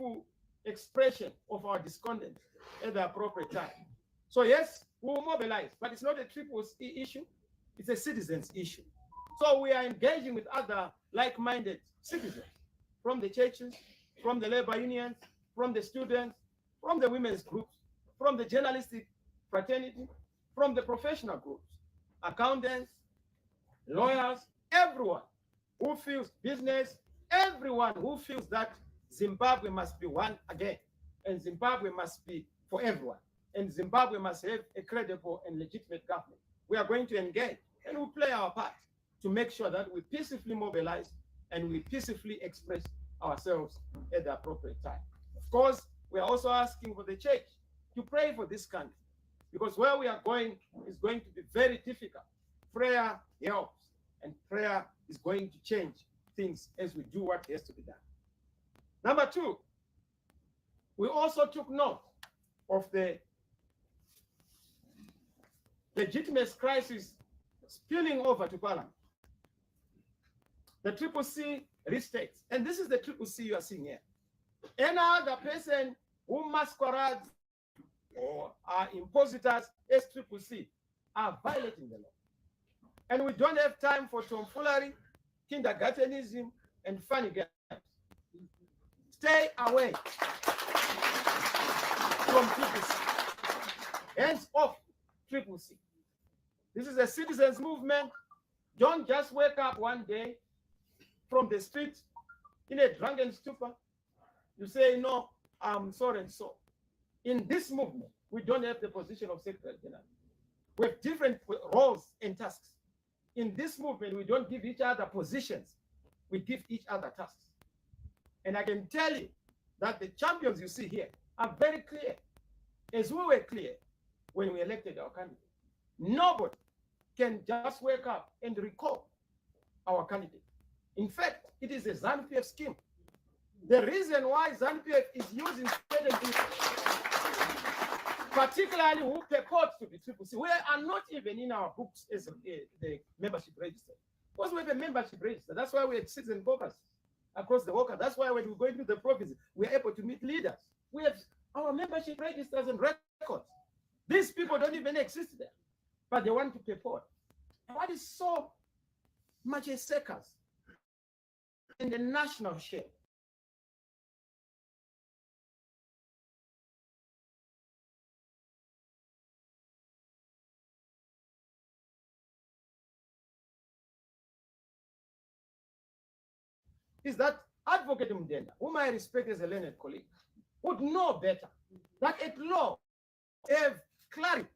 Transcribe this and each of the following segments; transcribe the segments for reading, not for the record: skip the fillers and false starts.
peaceful expression of our discontent at the appropriate time. So yes, we will mobilize, but it's not a triple C issue, it's a citizens issue. So we are engaging with other like-minded citizens from the churches, from the labor unions, from the students, from the women's groups, from the journalistic fraternity, from the professional groups, accountants, lawyers, everyone who feels business, everyone who feels that Zimbabwe must be one again, and Zimbabwe must be for everyone, and Zimbabwe must have a credible and legitimate government. We are going to engage and we'll play our part to make sure that we peacefully mobilize and we peacefully express ourselves at the appropriate time. Of course, we are also asking for the church to pray for this country, because where we are going is going to be very difficult. Prayer helps, and prayer is going to change things as we do what has to be done. Number two, we also took note of the legitimate crisis spilling over to Parliament. The Triple C restates, and this is the Triple C you are seeing here. Any other person who masquerades or are impositors as Triple C are violating the law. And we don't have time for tomfoolery, kindergartenism, and funny games. Stay away from Triple C. Hands off Triple C. This is a citizens movement. Don't just wake up one day from the street in a drunken stupor. You say, no, I'm so and so. In this movement, we don't have the position of Secretary General. We have different roles and tasks. In this movement, we don't give each other positions. We give each other tasks. And I can tell you that the champions you see here are very clear, as we were clear when we elected our candidate. Nobody can just wake up and recall our candidate. In fact, it is a ZANU-PF scheme. The reason why ZANU-PF is using certain people, particularly who purport to be Triple C, we are not even in our books as the membership register. Because we have a membership register. That's why we have citizen caucus across the world. That's why when we go into the province, we're able to meet leaders. We have our membership registers and records. These people don't even exist there, but they want to purport. And what is so much a circus in the national share? Is that Advocate Mdenda, whom I respect as a learned colleague, would know better that at law have clarity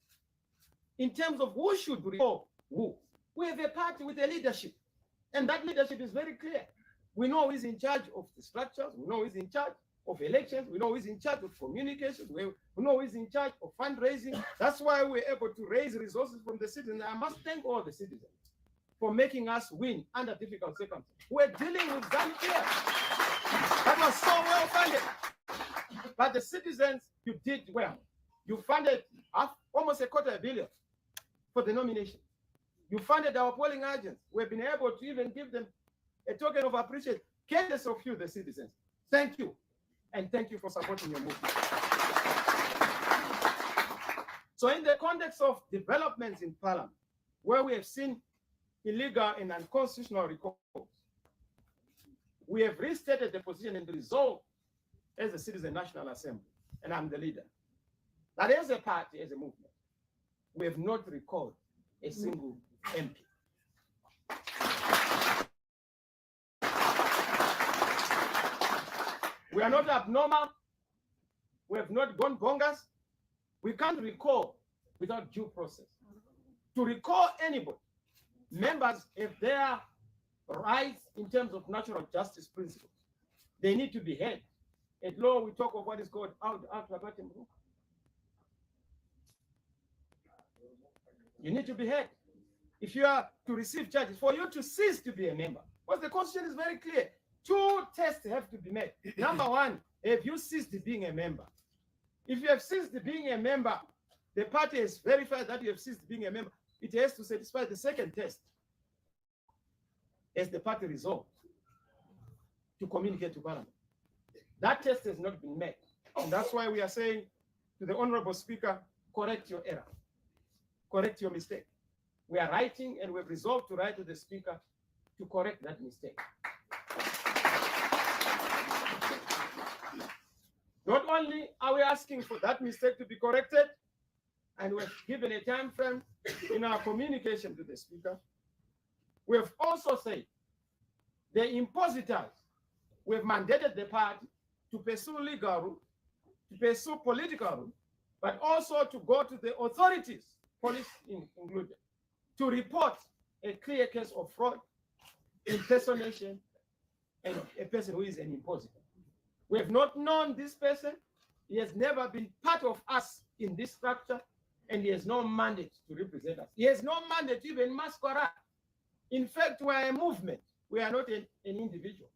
in terms of who should recall who. We have a party with a leadership, and that leadership is very clear. We know who is in charge of the structures, we know who is in charge of elections, we know who is in charge of communications, we know who is in charge of fundraising. That's why we're able to raise resources from the citizens. I must thank all the citizens for making us win under difficult circumstances. We're dealing with ZANU-PF. That was so well funded. But the citizens, you did well. You funded almost $250 million for the nomination. You funded our polling agents. We've been able to even give them a token of appreciation. Careless of you, the citizens. Thank you. And thank you for supporting your movement. So in the context of developments in Parliament, where we have seen illegal and unconstitutional recalls, we have restated the position and resolved as a Citizen National Assembly, and I'm the leader, that as a party, as a movement, we have not recalled a single MP. We are not abnormal. We have not gone bonkers. We can't recall without due process. To recall anybody, members have their rights in terms of natural justice principles. They need to be heard. At law, we talk of what is called out. You need to be heard. If you are to receive charges, for you to cease to be a member, because the Constitution is very clear. 2 tests have to be met. Number one, have you ceased being a member? If you have ceased being a member, the party has verified that you have ceased being a member. It has to satisfy the second test as the party resolved to communicate to Parliament. That test has not been met. And that's why we are saying to the Honorable Speaker, correct your error, correct your mistake. We are writing and we've resolved to write to the Speaker to correct that mistake. Not only are we asking for that mistake to be corrected, and we've given a time frame in our communication to the Speaker, we have also said the impositors, we've mandated the party to pursue legal route, to pursue political route, but also to go to the authorities, police included, to report a clear case of fraud, impersonation, and a person who is an impositor. We have not known this person. He has never been part of us in this structure, and he has no mandate to represent us. He has no mandate to even masquerade. In fact, we are a movement. We are not an individual.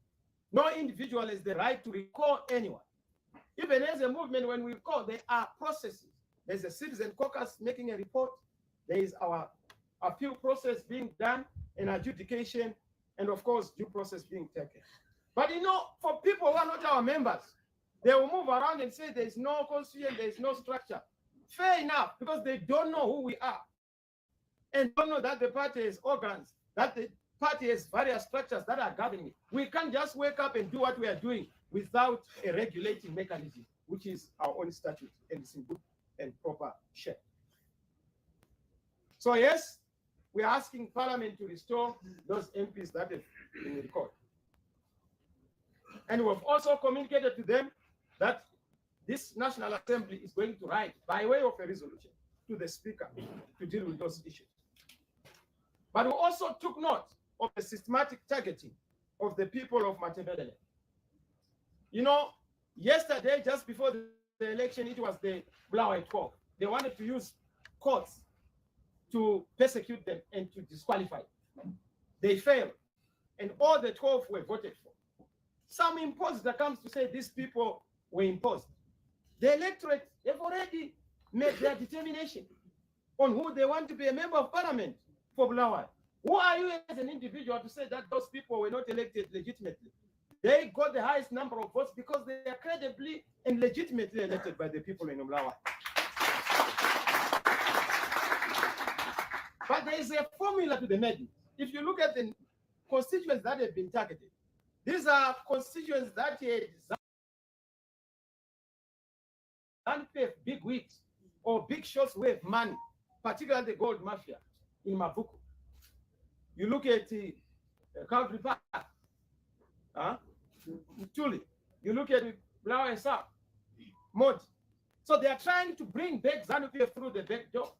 No individual has the right to recall anyone. Even as a movement, when we call, there are processes. There's a citizen caucus making a report. There is our appeal process being done, and adjudication, and of course, due process being taken. But you know, for people who are not our members, they will move around and say there's no constitution, there's no structure. Fair enough, because they don't know who we are, and don't know that the party has organs, that the party has various structures that are governing it. We can't just wake up and do what we are doing without a regulating mechanism, which is our own statute, and it's in good and proper shape. So yes, we are asking Parliament to restore those MPs that have been recalled. And we've also communicated to them that this National Assembly is going to write, by way of a resolution, to the Speaker to deal with those issues. But we also took note of the systematic targeting of the people of Matabeleland. You know, yesterday, just before the election, it was the Bulawayo 12. They wanted to use courts to persecute them and to disqualify them. They failed, and all the 12 were voted for. Some imposter comes to say these people were imposed. The electorate have already made their determination on who they want to be a member of Parliament for Bulawayo. Who are you as an individual to say that those people were not elected legitimately? They got the highest number of votes because they are credibly and legitimately elected by the people in Bulawayo. But there is a formula to the madness. If you look at the constituents that have been targeted, these are constituents that had big wigs or big shots with money, particularly the gold mafia in Mavuku. You look at the Country Park, Tuli. You look at Bulawayo South, Modi. So they are trying to bring back ZANU-PF through the back door.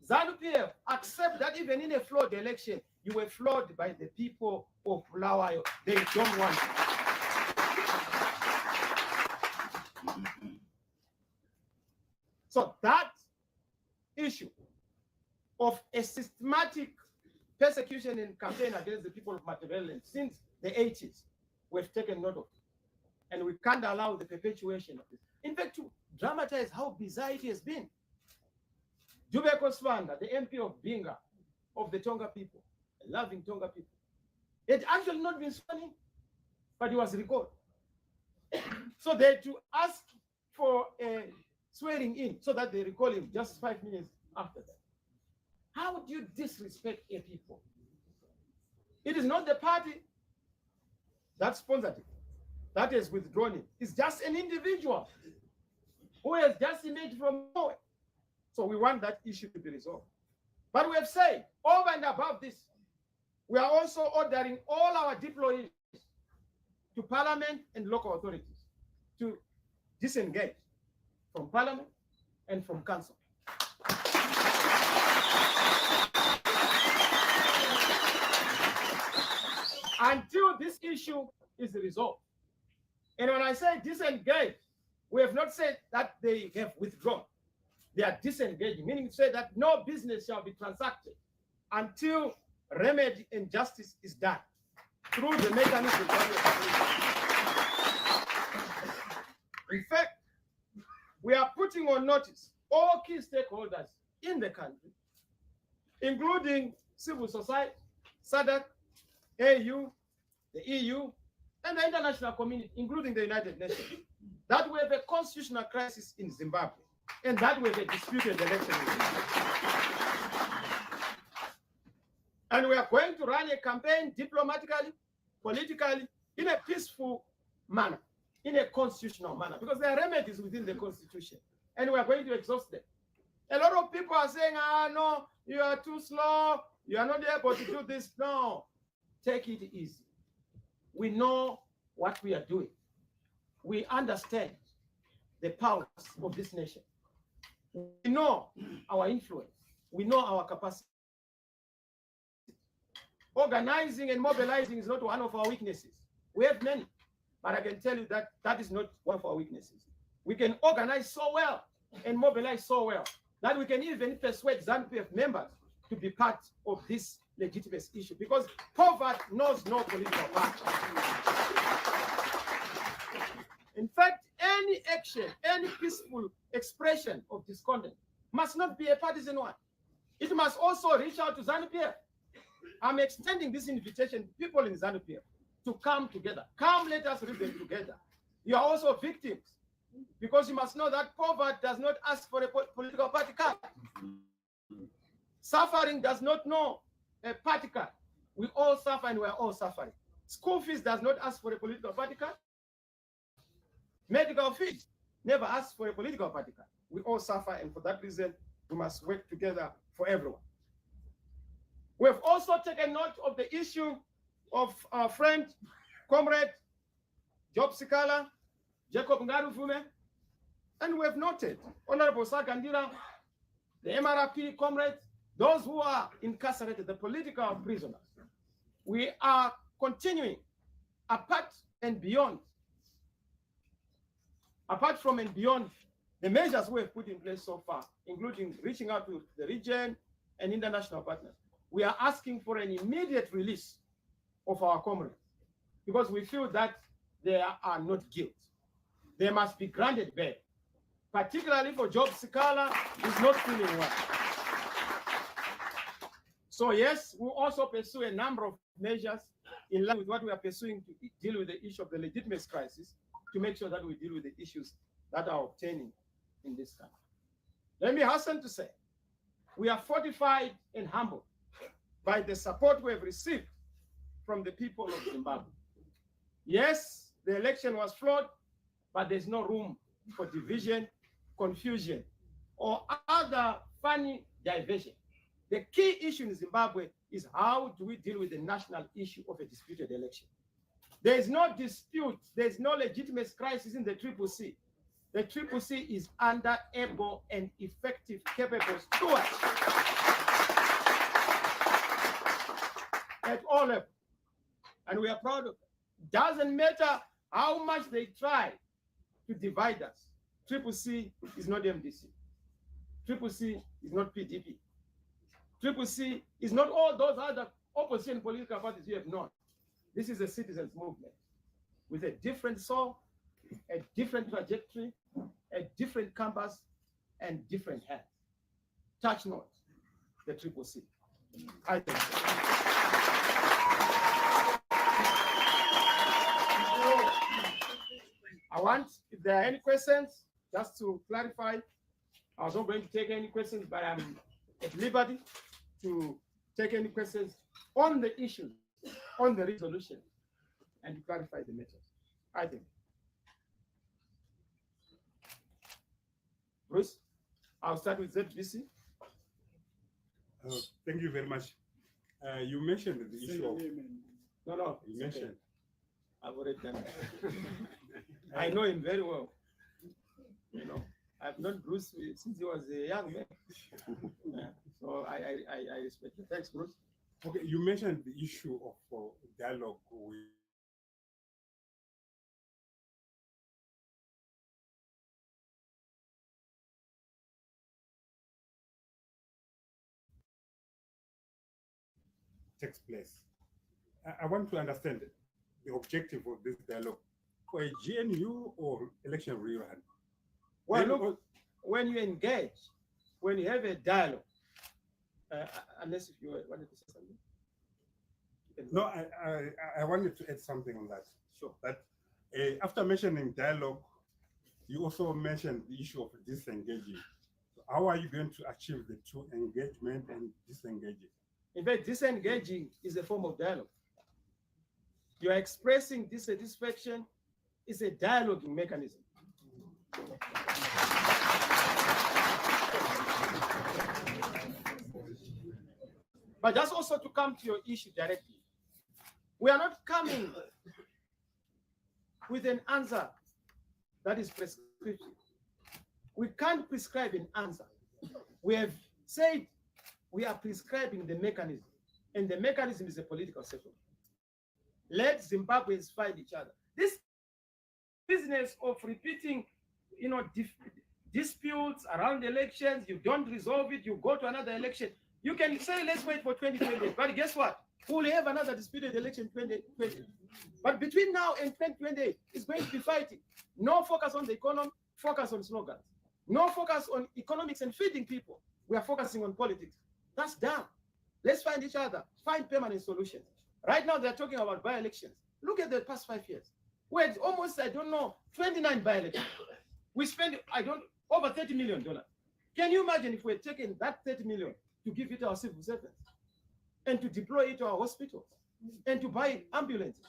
ZANU-PF accept that even in a flawed election, you were flawed by the people of Bulawayo. They don't want it. So that issue of a systematic persecution and campaign against the people of Matabeleland since the 80s, we've taken note of it. And we can't allow the perpetuation of this. In fact, to dramatize how bizarre it has been, Jube Koswanda, the MP of Binga, of the Tonga people, loving Tonga people, it actually not been sworn in, but he was recalled. So they had to ask for a swearing in so that they recall him just 5 minutes after that. How do you disrespect a people? It is not the party that sponsored it, that has withdrawn it. It's just an individual who has just emerged from nowhere. So we want that issue to be resolved. But we have said, over and above this, we are also ordering all our deployees to Parliament and local authorities to disengage from Parliament and from Council. Until this issue is resolved. And when I say disengage, we have not said that they have withdrawn. They are disengaging, meaning to say that no business shall be transacted until remedy and justice is done through the mechanism. In fact, we are putting on notice all key stakeholders in the country, including civil society, SADC, AU, the EU, and the international community, including the United Nations, that we have a constitutional crisis in Zimbabwe, and that we have a disputed election in Zimbabwe. And we are going to run a campaign diplomatically, politically, in a peaceful manner, in a constitutional manner, because there are remedies within the Constitution, and we are going to exhaust them. A lot of people are saying, no, you are too slow, you are not able to do this. No, take it easy. We know what we are doing. We understand the powers of this nation. We know our influence. We know our capacity. Organizing and mobilizing is not one of our weaknesses. We have many, but I can tell you that that is not one of our weaknesses. We can organize so well and mobilize so well that we can even persuade ZANU-PF members to be part of this legitimate issue, because poverty knows no political party. In fact, any action, any peaceful expression of discontent must not be a partisan one. It must also reach out to ZANU-PF. I'm extending this invitation to people in ZANU-PF to come together. Come, let us reason together. You are also victims, because you must know that poverty does not ask for a political party card. Suffering does not know a party card. We all suffer and we are all suffering. School fees does not ask for a political party card. Medical fees never ask for a political party card. We all suffer, and for that reason, we must work together for everyone. We have also taken note of the issue of our friend, comrade Job Sikala, Jacob Ngaruvume, and we have noted Honorable Sagandira, the MRP comrades, those who are incarcerated, the political prisoners. We are continuing apart from and beyond the measures we have put in place so far, including reaching out to the region and international partners. We are asking for an immediate release of our comrades, because we feel that they are not guilty. They must be granted bail, particularly for Job Sikala, who is not feeling well. So yes, we'll also pursue a number of measures in line with what we are pursuing to deal with the issue of the legitimacy crisis, to make sure that we deal with the issues that are obtaining in this country. Let me hasten to say, we are fortified and humbled by the support we have received from the people of Zimbabwe. Yes, the election was flawed, but there's no room for division, confusion, or other funny diversion. The key issue in Zimbabwe is how do we deal with the national issue of a disputed election. There is no dispute, there is no legitimate crisis in the CCC. The CCC is under able and effective, capable stewards at all levels. And we are proud of it. Doesn't matter how much they try to divide us. CCC is not MDC. CCC is not PDP. CCC is not all those other opposition political parties you have known. This is a citizens' movement with a different soul, a different trajectory, a different compass, and different hands. Touch not the CCC. I think so. I want, if there are any questions, just to clarify, I was not going to take any questions, but I'm at liberty to take any questions on the issues, on the resolution, and to clarify the matters. I think. Bruce, I'll start with ZBC. Thank you very much. You mentioned the issue of... No, you mentioned. I've already done it. I know him very well. You know, I've known Bruce since he was a young man. Yeah. So I respect it. Thanks, Bruce. Okay, you mentioned the issue of dialogue with takes place. I want to understand the objective of this dialogue for a GNU or election rerun. Well, look, when you engage, when you have a dialogue, unless if you wanted to say something. No, I wanted to add something on that. Sure. That after mentioning dialogue, you also mentioned the issue of disengaging. So how are you going to achieve the two, engagement and disengaging? In fact, disengaging is a form of dialogue. You are expressing dissatisfaction. It's a dialoguing mechanism. But just also to come to your issue directly, we are not coming with an answer that is prescriptive. We can't prescribe an answer. We have said we are prescribing the mechanism, and the mechanism is a political settlement. Let Zimbabweans fight each other. This business of repeating, disputes around elections, you don't resolve it, you go to another election. You can say, let's wait for 2020, but guess what? We'll have another disputed election 2020. But between now and 2020, it's going to be fighting. No focus on the economy, focus on slogans. No focus on economics and feeding people. We are focusing on politics. That's dumb. Let's find each other, find permanent solutions. Right now, they're talking about by-elections. Look at the past 5 years. We had almost, 29 by-elections. We spent, over $30 million. Can you imagine if we had taken that 30 million to give it to our civil servants and to deploy it to our hospitals and to buy ambulances?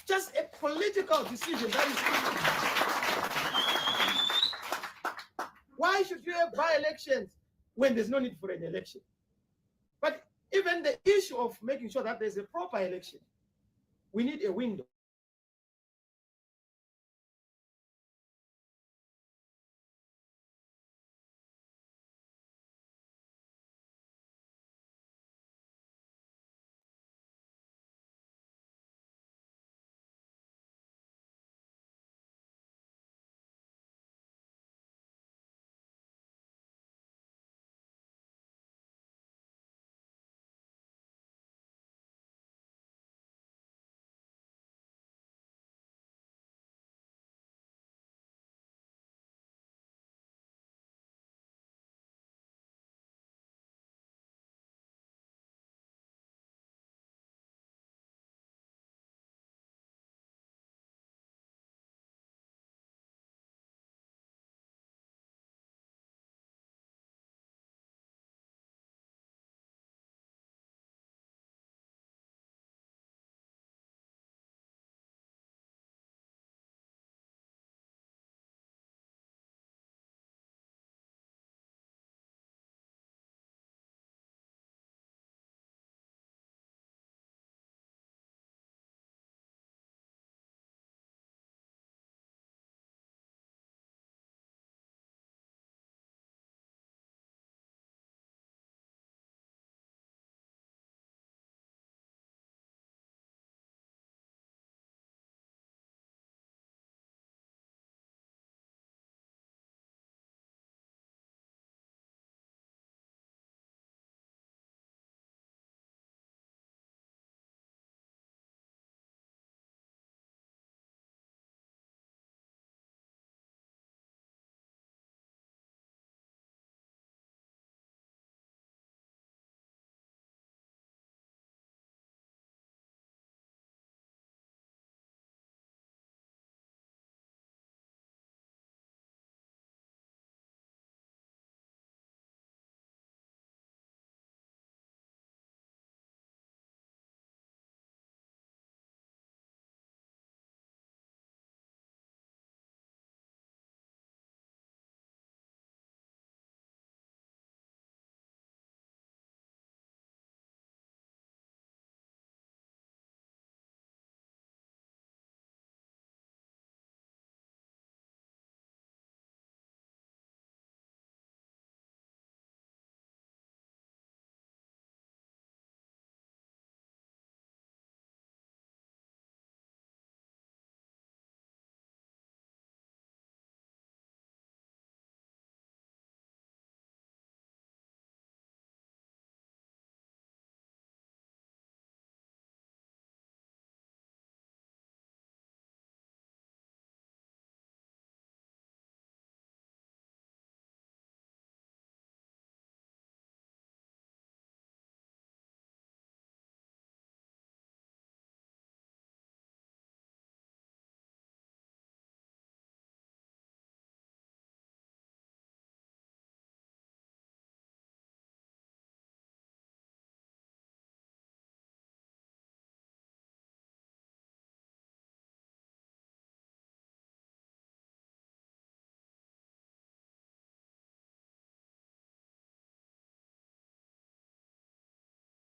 Just a political decision that is. Why should you have by-elections when there's no need for an election? But even the issue of making sure that there's a proper election, we need a window.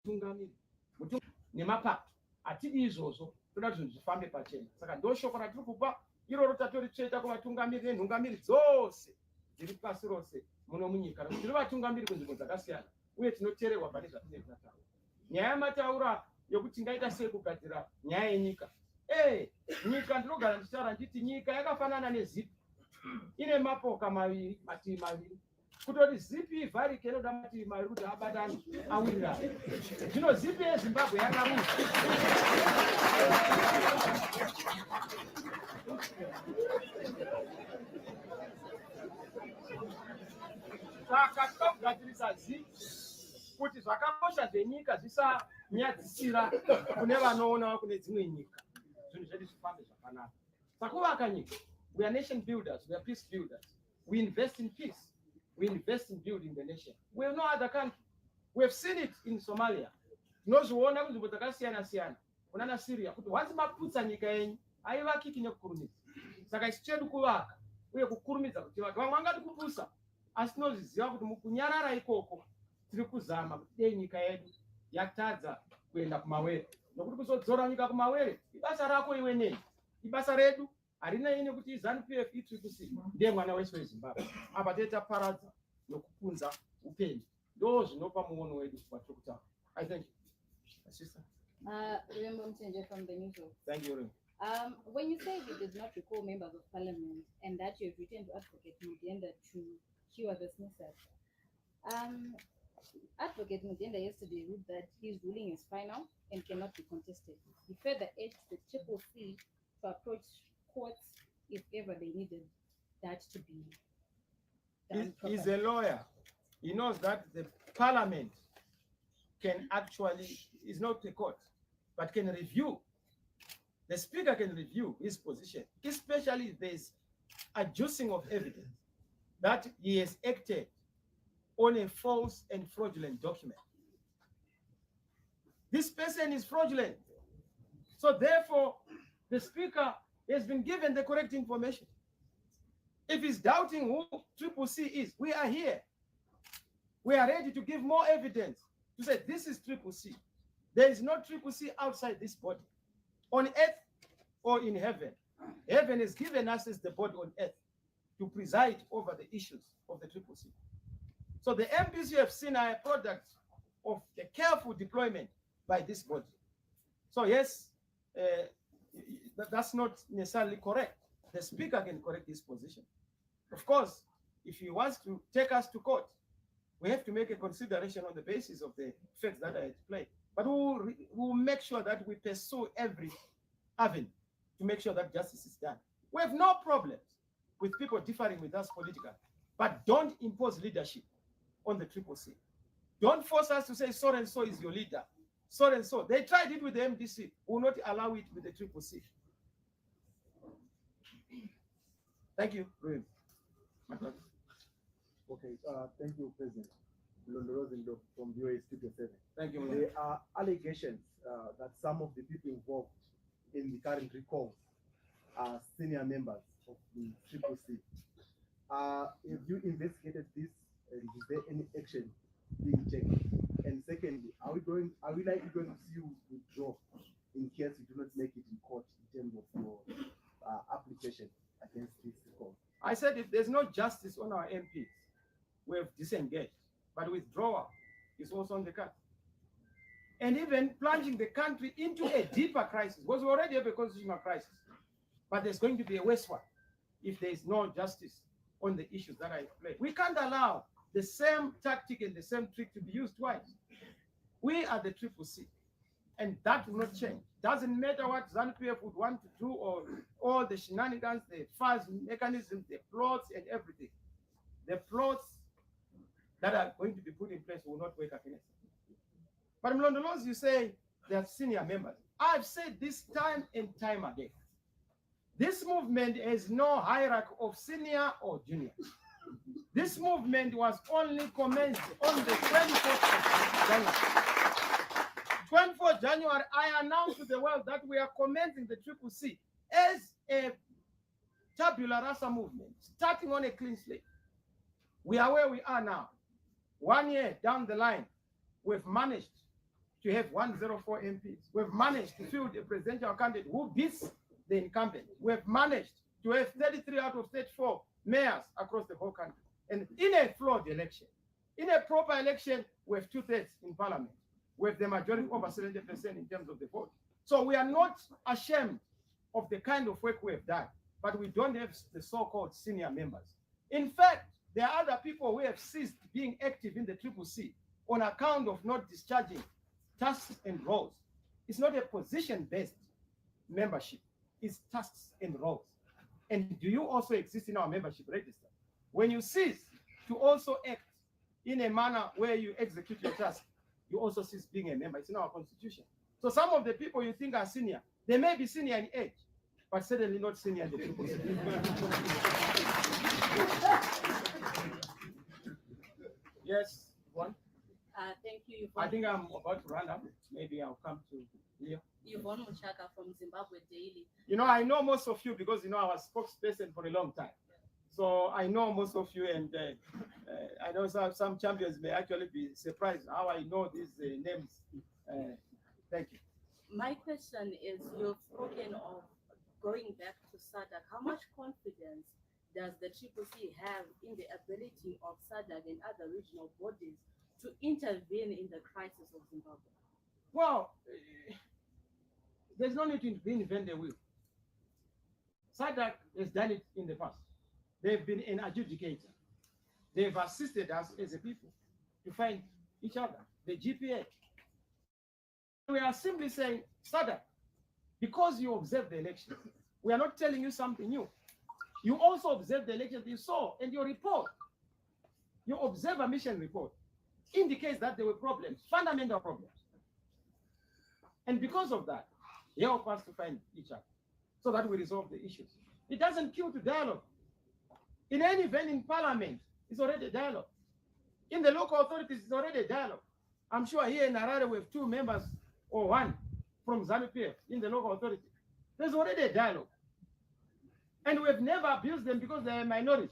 tungamiri nemapato atidi izvozvo toda kuti zvinhu zvifambe pachena. Saka ndo shoko ratiri kupa iroro tatoritsveta kuvatungamiri nenhungamiri dzose dziri pasi rose muno munyika, nekuti tiri vatungamiri kunzvimbo dzakasiyana uye tinoteererwa pane zvatinenge tinataura. Nyaya yamataura yokuti tingaita sei kugadzira nyaya yenyika. Nyika ndinogara ndichitaura nditi nyika yakafanana nezipi, ine mapoka maviri, mativi maviri. Kutoti zipi ivharike inoda mativi maviri kuti abatane awirirane. Zvino zipi yeZimbabwe yakaruma. Saka tokugadzirisa zipi kuti zvakakosha zvenyika zvisanyadzisira kune vanoona kune dzimwe nyika, zvinhu zvedu zvifambe zvakanaka. Pakuvaka nyika, we are nation builders, we are peace builders. We invest in peace. We invest in building the nation. We have no other country. We have seen it in Somalia. Tinozviona kunzvimbo dzakasiyana siyana kunana Syria kuti once maputsa nyika yenyu haivakiki nekukurumidza. Saka isu chedu kuvaka uye kukurumidza kuti vamwe vangati kupusa, asi tinozviziva kuti mukunyarara ikoko tiri kuzama kuti dei nyika yedu yatadza kuenda kumawere, nokuti kuzodzora nyika kumawere ibasa rako iwe nei, ibasa redu harina ine kuti iZANU-PF itiri kusima ndiye mwana wese weZimbabwe. Apa teta paradza nokupunza upenyu ndo zvinopa muono wedu watiri kutaura. I thank you. Sister. Remember Mtenje from the news. Thank you. When you say you did not recall members of parliament and that you have written to Advocate Mudenda to cure the dismissal, Advocate Mudenda yesterday wrote that his ruling is final and cannot be contested. He further urged the Triple C to approach courts if ever they needed that to be done properly. He's a lawyer. He knows that the parliament can actually, is not a court, but can review. The speaker can review his position, especially if there's adducing of evidence that he has acted on a false and fraudulent document. This person is fraudulent. So therefore, the speaker has been given the correct information. If he's doubting who Triple C is, we are here. We are ready to give more evidence to say this is Triple C. There is no Triple C outside this body, on earth or in heaven. Heaven has given us as the body on earth to preside over the issues of the Triple C. So the MPs you have seen are a product of the careful deployment by this body. So yes, that's not necessarily correct. The speaker can correct this position. Of course, if he wants to take us to court, we have to make a consideration on the basis of the facts that are at play. But we'll make sure that we pursue every avenue to make sure that justice is done. We have no problems with people differing with us politically, but don't impose leadership on the Triple C. Don't force us to say so and so is your leader. So and so. They tried it with the MDC. We will not allow it with the Triple C. Thank you. Okay, thank you, President. Londo Rosenberg from VOA Studio 7. Thank you. There are allegations that some of the people involved in the current recall are senior members of the Triple C. Have you investigated this? And is there any action being taken? And secondly, are we likely going to see you withdraw in case you do not make it in court in terms of your application against this recall? I said if there's no justice on our MPs, we have disengaged. But withdrawal is also on the card. And even plunging the country into a deeper crisis, because we already have a constitutional crisis. But there's going to be a worse one if there is no justice on the issues that are at play. We can't allow the same tactic and the same trick to be used twice. We are the Triple C, and that will not change. Doesn't matter what ZANU-PF would want to do, or all the shenanigans, the fuzz mechanisms, the plots and everything. The plots that are going to be put in place will not work against it. But Mlondolozi, you say they are senior members. I've said this time and time again. This movement has no hierarchy of senior or junior. This movement was only commenced on the 24th of January. 24th January, I announced to the world that we are commencing the Triple C as a tabula rasa movement, starting on a clean slate. We are where we are now. 1 year down the line, we've managed to have 104 MPs. We've managed to field a presidential candidate who beats the incumbent. We've managed to have 33 out of 34 mayors across the whole country. And in a flawed election, in a proper election, we have 2/3 in parliament. We have the majority over 70% in terms of the vote. So we are not ashamed of the kind of work we have done, but we don't have the so-called senior members. In fact, there are other people who have ceased being active in the CCC on account of not discharging tasks and roles. It's not a position-based membership, it's tasks and roles. And do you also exist in our membership register? When you cease to also act in a manner where you execute your task, you also cease being a member. It's in our constitution. So some of the people you think are senior, they may be senior in age, but certainly not senior in the CCC. Yes, one. Thank you, I Yvonne. think I'm about to run up. Maybe I'll come to Leo. Yvonne Muchaka from Zimbabwe Daily. You know, I know most of you because, you know, I was spokesperson for a long time. So I know most of you, and I know some champions may actually be surprised how I know these names. Thank you. My question is, you've spoken of going back to SADC. How much confidence does the CCC have in the ability of SADC and other regional bodies to intervene in the crisis of Zimbabwe? Well, there's no need to reinvent the wheel. SADC has done it in the past. They've been an adjudicator. They've assisted us as a people to find each other, the GPA. We are simply saying, SADC, because you observed the election, we are not telling you something new. You also observed the election you saw, and your report, your observer mission report, indicates that there were problems, fundamental problems. And because of that, help us to find each other so that we resolve the issues. It doesn't kill to dialogue. In any event in parliament, it's already a dialogue. In the local authorities, it's already a dialogue. I'm sure here in Harare we have 2 members or 1 from ZANU-PF in the local authority. There's already a dialogue. And we've never abused them because they're a minority.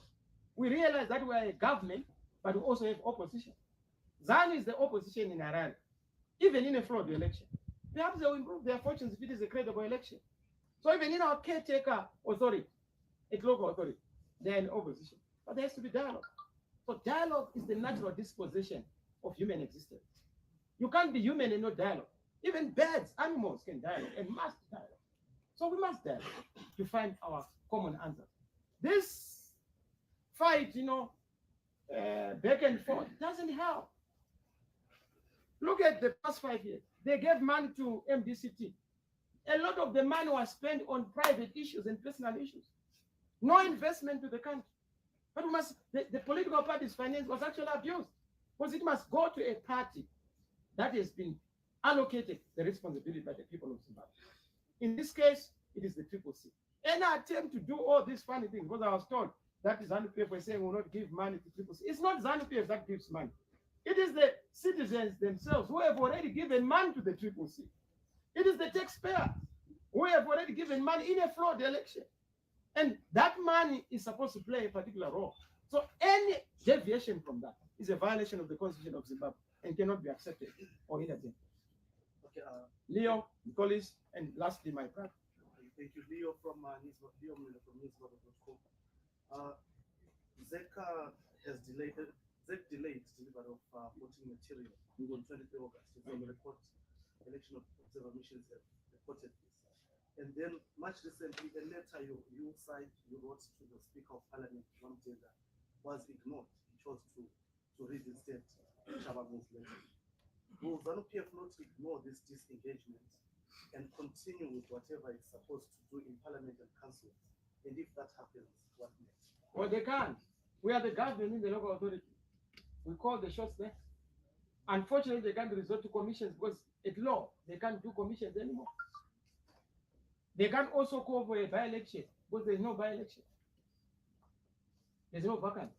We realize that we are a government, but we also have opposition. ZANU is the opposition in Harare, even in a flawed election. Perhaps they will improve their fortunes if it is a credible election. So even in our caretaker authority, a local authority, they're in opposition. But there has to be dialogue. So dialogue is the natural disposition of human existence. You can't be human and not dialogue. Even birds, animals can dialogue and must dialogue. So we must dialogue to find our common answer. This fight, you know, back and forth doesn't help. Look at the past 5 years. They gave money to MDCT. A lot of the money was spent on private issues and personal issues. No investment to the country. But we must, the political party's finance was actually abused because it must go to a party that has been allocated the responsibility by the people of Zimbabwe. In this case, it is the CCC. Any attempt to do all these funny things, because I was told that ZANU-PF was saying will not give money to CCC. It's not ZANU-PF that gives money. It is the citizens themselves who have already given money to the CCC. It is the taxpayer who have already given money in a flawed election. And that money is supposed to play a particular role. So any deviation from that is a violation of the Constitution of Zimbabwe and cannot be accepted or entertained. Okay, Leo, Nicholas, and lastly, my brother. thank you, Leo from Leo Miller from newspaper.com. ZECA has delayed delivery of voting material on 23 August. So the report, election observer missions have reported this. And then much recently, a letter you wrote to the Speaker of Parliament, John Tenda, was ignored. He chose to read instead Shababu's letter. Will ZANU-PF not ignore this disengagement and continue with whatever it's supposed to do in Parliament and Council? And if that happens, what next? Well, they can't. We are the government in the local authority. We call the shots there. Unfortunately, they can't resort to commissions because at law, they can't do commissions anymore. They can also call for a by-election because there's no by-election. There's no vacancy.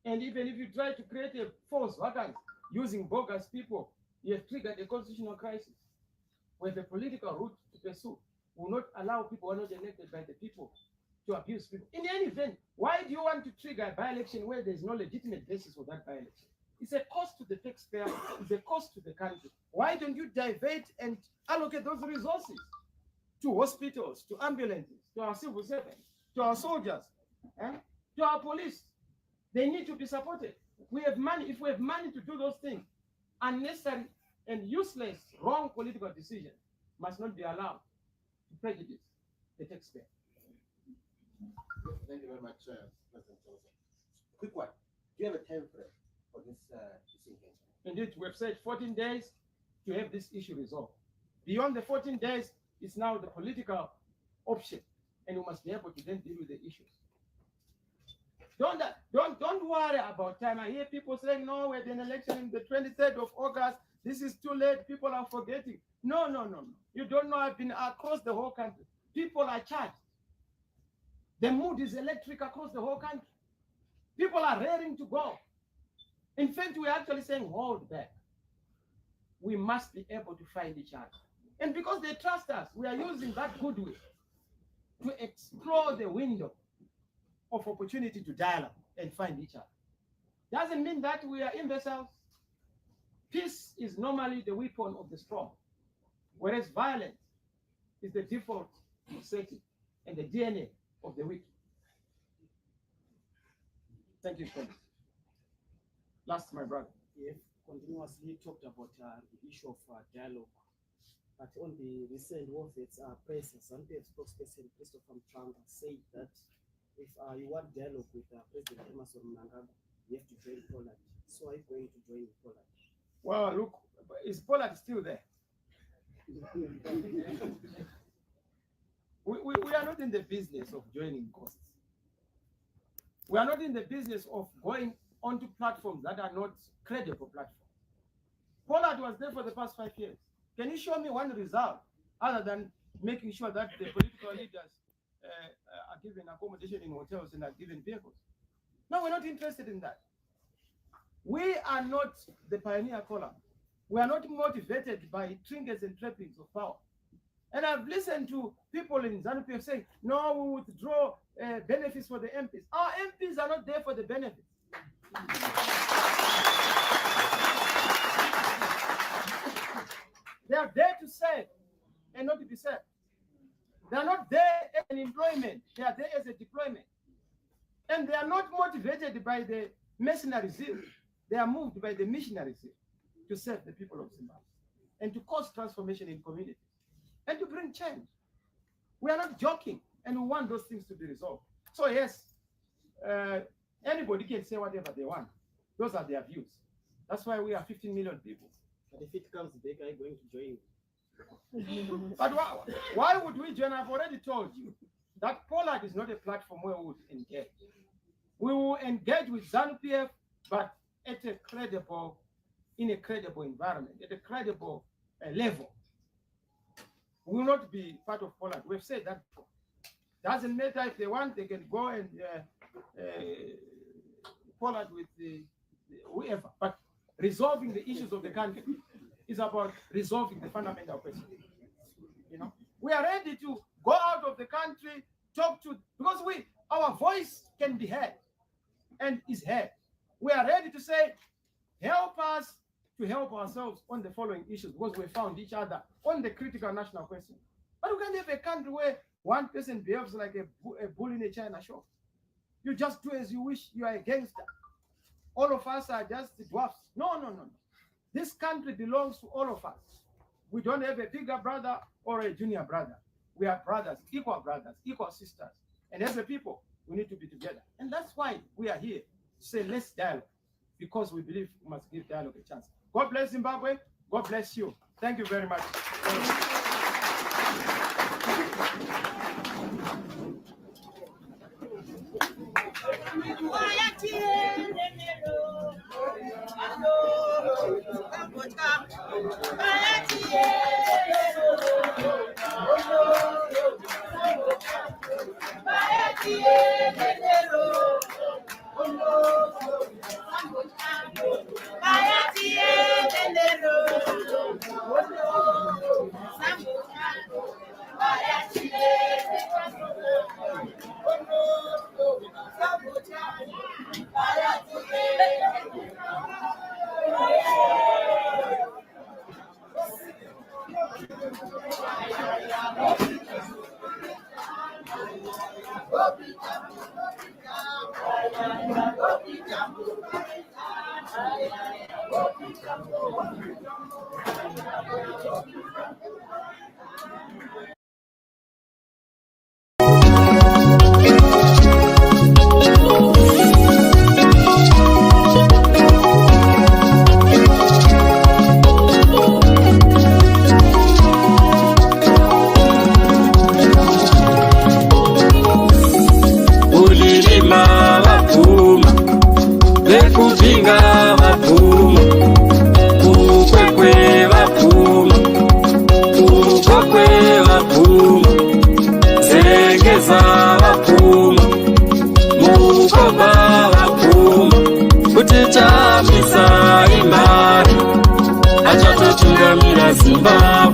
And even if you try to create a false vacancy using bogus people, you have triggered a constitutional crisis where the political route to pursue will not allow people who are not elected by the people to abuse people. In any event, why do you want to trigger a by-election where there's no legitimate basis for that by-election? It's a cost to the taxpayer, it's a cost to the country. Why don't you divert and allocate those resources to hospitals, to ambulances, to our civil servants, to our soldiers, to our police? They need to be supported. We have money. If we have money to do those things, unnecessary and useless, wrong political decisions must not be allowed to prejudice the taxpayer. Thank you very much, President Johnson. Quick one. Do you have a time frame for this engagement? Indeed, we have said 14 days to have this issue resolved. Beyond the 14 days, it's now the political option, and we must be able to then deal with the issues. Don't worry about time. I hear people saying, no, we're in election in the 23rd of August. This is too late. People are forgetting. No. You don't know. I've been across the whole country. People are charged. The mood is electric across the whole country. People are raring to go. In fact, we're actually saying, hold back. We must be able to find each other. And because they trust us, we are using that goodwill to explore the window of opportunity to dialogue and find each other. Doesn't mean that we are imbeciles. Peace is normally the weapon of the strong, whereas violence is the default setting and the DNA of the weak. Thank you, friends. Last, my brother. We have continuously talked about the issue of dialogue, but on the recent warfare's press, ZANU-PF spokesperson Christopher Mchanga said that if you want dialogue with President Emmerson Mnangagwa, you have to join Poland. So are you going to join Poland? Well, look, is Poland still there? We are not in the business of joining costs. We are not in the business of going onto platforms that are not credible platforms. Poland was there for the past 5 years. Can you show me one result other than making sure that the political leaders are given accommodation in hotels and are given vehicles? No, we're not interested in that. We are not the pioneer column. We are not motivated by trinkets and trappings of power. And I've listened to people in ZANU-PF saying, no, we withdraw benefits for the MPs. Our MPs are not there for the benefits. They are there to serve and not to be served. They are not there as an employment. They are there as a deployment. And they are not motivated by the mercenary zeal. They are moved by the missionary zeal to serve the people of Zimbabwe and to cause transformation in communities and to bring change. We are not joking, and we want those things to be resolved. So yes, anybody can say whatever they want. Those are their views. That's why we are 15 million people. But if it comes back, are you going to join? But why would we join? I've already told you that Poland is not a platform where we would engage. We will engage with ZANU-PF, but at a credible, in a credible environment, at a credible level. We will not be part of Poland. We've said that before. Doesn't matter if they want, they can go and Poland with whoever. But resolving the issues of the country is about resolving the fundamental question. You know, we are ready to go out of the country, talk to, because our voice can be heard and is heard. We are ready to say, help us to help ourselves on the following issues, because we found each other on the critical national question. But we can't have a country where one person behaves like a bull in a china shop. You just do as you wish. You are a gangster. All of us are just dwarfs. No. This country belongs to all of us. We don't have a bigger brother or a junior brother. We are brothers, equal sisters. And as a people, we need to be together. And that's why we are here to say, let's dialogue, because we believe we must give dialogue a chance. God bless Zimbabwe. God bless you. Thank you very much. Zimbabwe.